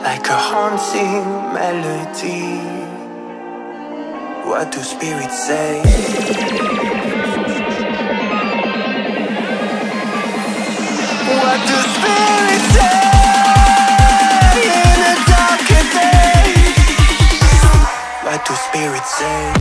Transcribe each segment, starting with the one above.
like a haunting melody. What do spirits say? What do spirits say in a darker day? What do spirits say?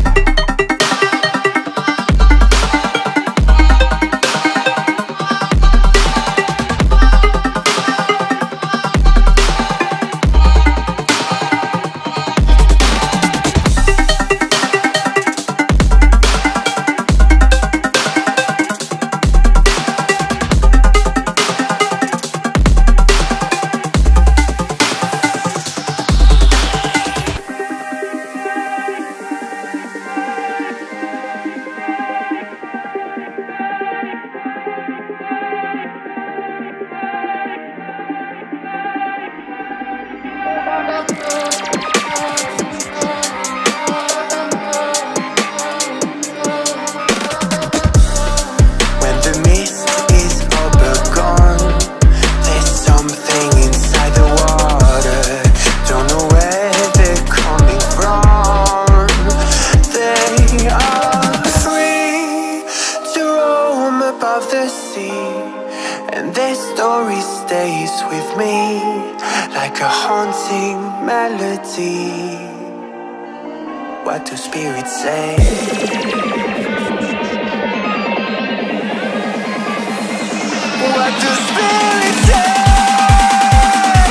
What do spirits say? What do spirits say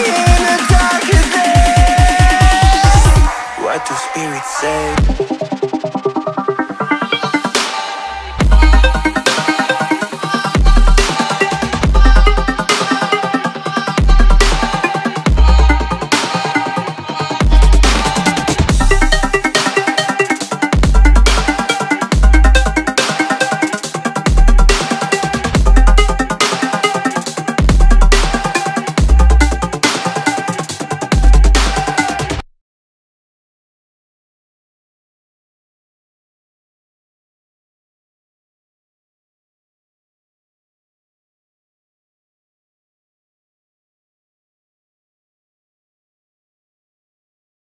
in a darker day? What do spirits say?